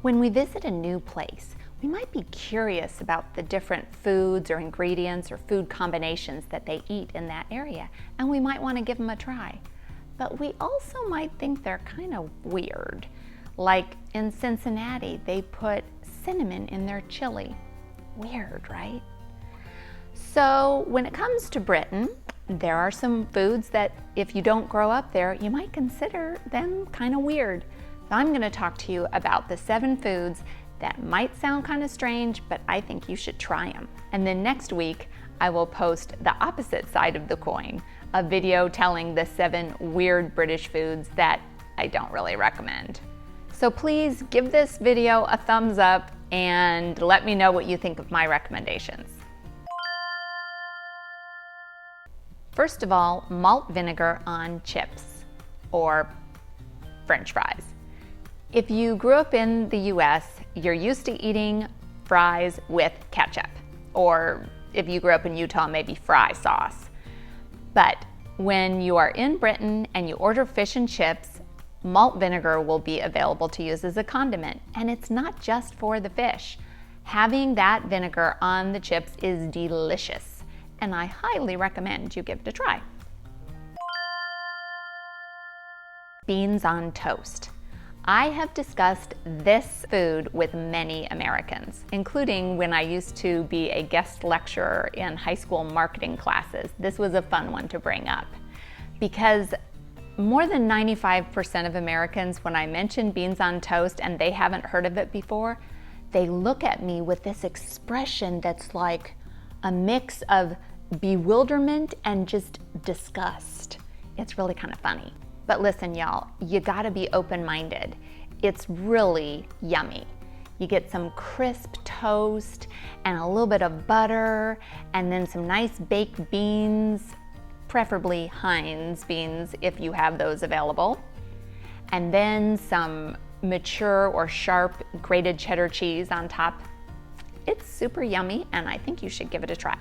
When we visit a new place, we might be curious about the different foods or ingredients or food combinations that they eat in that area, and we might want to give them a try. But we also might think they're kind of weird. Like in Cincinnati, they put cinnamon in their chili. Weird, right? So when it comes to Britain, there are some foods that if you don't grow up there, you might consider them kind of weird. So I'm going to talk to you about the 7 foods that might sound kind of strange, but I think you should try them. And then next week, I will post the opposite side of the coin, a video telling the 7 weird British foods that I don't really recommend. So please give this video a thumbs up and let me know what you think of my recommendations. First of all, malt vinegar on chips or French fries. If you grew up in the US, you're used to eating fries with ketchup, or if you grew up in Utah, maybe fry sauce. But when you are in Britain and you order fish and chips, malt vinegar will be available to use as a condiment, and it's not just for the fish. Having that vinegar on the chips is delicious, and I highly recommend you give it a try. Beans on toast. I have discussed this food with many Americans, including when I used to be a guest lecturer in high school marketing classes. This was a fun one to bring up because more than 95% of Americans, when I mention beans on toast and they haven't heard of it before, they look at me with this expression that's like a mix of bewilderment and just disgust. It's really kind of funny. But listen, y'all, you gotta be open-minded. It's really yummy. You get some crisp toast and a little bit of butter and then some nice baked beans, preferably Heinz beans if you have those available. And then some mature or sharp grated cheddar cheese on top. It's super yummy and I think you should give it a try.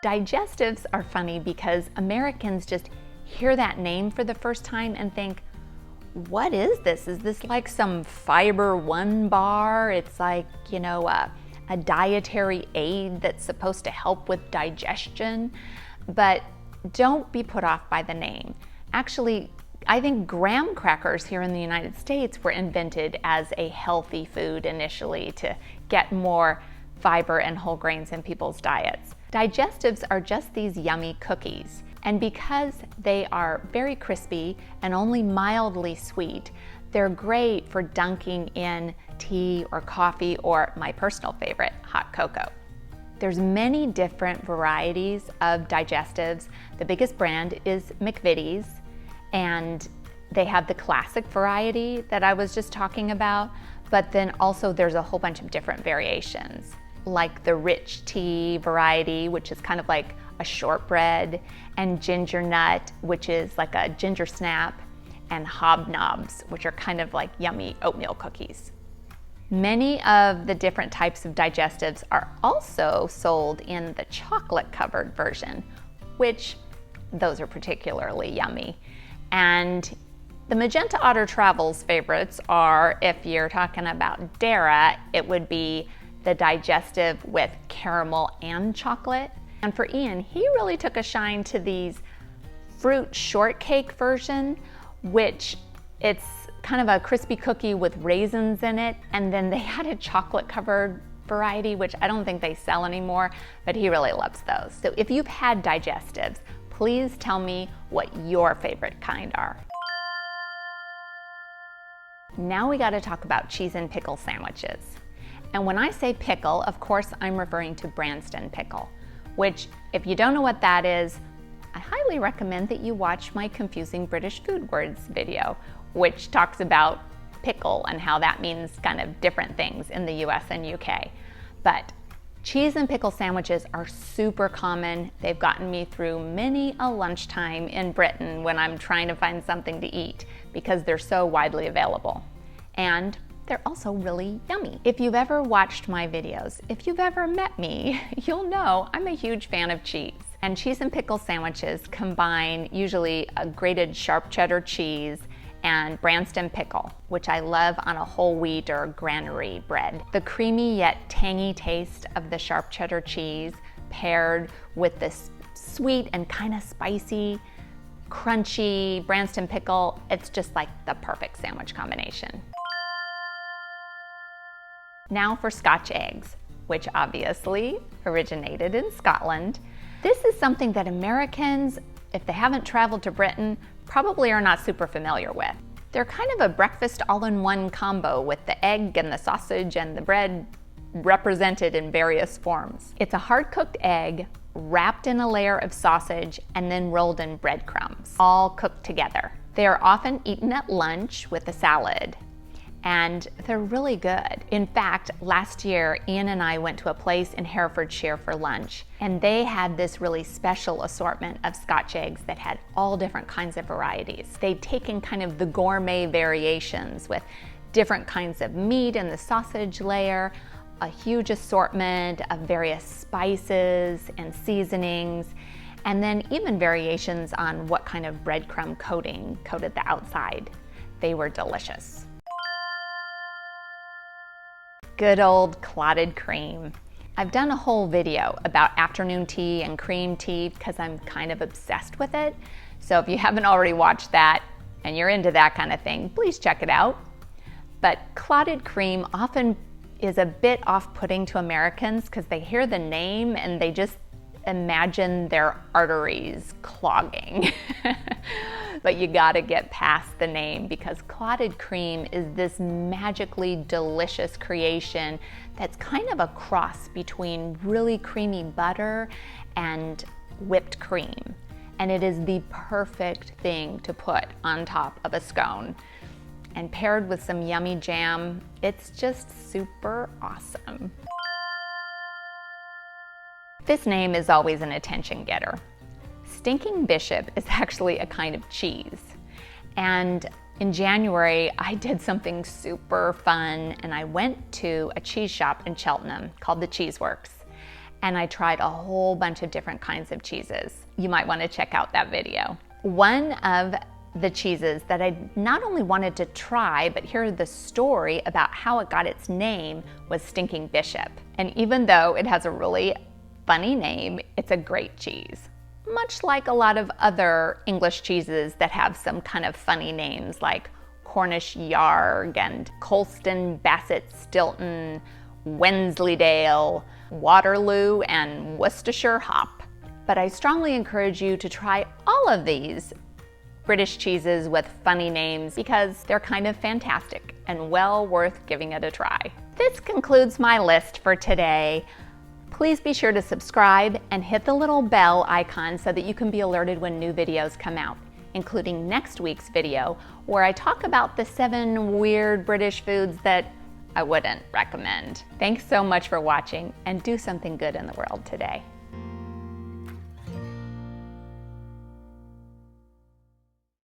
Digestives are funny because Americans just hear that name for the first time and think, what is this? Is this like some Fiber One bar? It's like, you know, a dietary aid that's supposed to help with digestion. But don't be put off by the name. Actually, I think graham crackers here in the United States were invented as a healthy food initially to get more fiber and whole grains in people's diets. Digestives are just these yummy cookies, and because they are very crispy and only mildly sweet, they're great for dunking in tea or coffee or, my personal favorite, hot cocoa. There's many different varieties of digestives. The biggest brand is McVities, and they have the classic variety that I was just talking about, but then also there's a whole bunch of different variations, like the rich tea variety, which is kind of like a shortbread, and ginger nut, which is like a ginger snap, and hobnobs, which are kind of like yummy oatmeal cookies. Many of the different types of digestives are also sold in the chocolate covered version, which those are particularly yummy. And the Magenta Otter Travels favorites are, if you're talking about Dara, it would be the digestive with caramel and chocolate. And for Ian, he really took a shine to these fruit shortcake version, which it's kind of a crispy cookie with raisins in it. And then they had a chocolate covered variety, which I don't think they sell anymore, but he really loves those. So if you've had digestives, please tell me what your favorite kind are. Now we gotta talk about cheese and pickle sandwiches. And when I say pickle, of course, I'm referring to Branston pickle, which, if you don't know what that is, I highly recommend that you watch my Confusing British Food Words video, which talks about pickle and how that means kind of different things in the US and UK. But cheese and pickle sandwiches are super common. They've gotten me through many a lunchtime in Britain when I'm trying to find something to eat because they're so widely available. And they're also really yummy. If you've ever watched my videos, if you've ever met me, you'll know I'm a huge fan of cheese. And cheese and pickle sandwiches combine usually a grated sharp cheddar cheese and Branston pickle, which I love on a whole wheat or granary bread. The creamy yet tangy taste of the sharp cheddar cheese paired with this sweet and kind of spicy, crunchy Branston pickle, it's just like the perfect sandwich combination. Now for Scotch eggs, which obviously originated in Scotland. This is something that Americans, if they haven't traveled to Britain, probably are not super familiar with. They're kind of a breakfast all-in-one combo with the egg and the sausage and the bread represented in various forms. It's a hard-cooked egg wrapped in a layer of sausage and then rolled in breadcrumbs, all cooked together. They are often eaten at lunch with a salad, and they're really good. In fact, last year, Ian and I went to a place in Herefordshire for lunch, and they had this really special assortment of Scotch eggs that had all different kinds of varieties. They'd taken kind of the gourmet variations with different kinds of meat in the sausage layer, a huge assortment of various spices and seasonings, and then even variations on what kind of breadcrumb coating coated the outside. They were delicious. Good old clotted cream. I've done a whole video about afternoon tea and cream tea because I'm kind of obsessed with it. So if you haven't already watched that and you're into that kind of thing, please check it out. But clotted cream often is a bit off-putting to Americans because they hear the name and they just imagine their arteries clogging. But you gotta get past the name because clotted cream is this magically delicious creation that's kind of a cross between really creamy butter and whipped cream. And it is the perfect thing to put on top of a scone. And paired with some yummy jam, it's just super awesome. This name is always an attention getter. Stinking Bishop is actually a kind of cheese. And in January, I did something super fun and I went to a cheese shop in Cheltenham called the Cheeseworks. And I tried a whole bunch of different kinds of cheeses. You might want to check out that video. One of the cheeses that I not only wanted to try, but hear the story about how it got its name was Stinking Bishop. And even though it has a really funny name, it's a great cheese. Much like a lot of other English cheeses that have some kind of funny names like Cornish Yarg and Colston, Bassett, Stilton, Wensleydale, Waterloo, and Worcestershire Hop. But I strongly encourage you to try all of these British cheeses with funny names because they're kind of fantastic and well worth giving it a try. This concludes my list for today. Please be sure to subscribe and hit the little bell icon so that you can be alerted when new videos come out, including next week's video where I talk about the 7 weird British foods that I wouldn't recommend. Thanks so much for watching and do something good in the world today.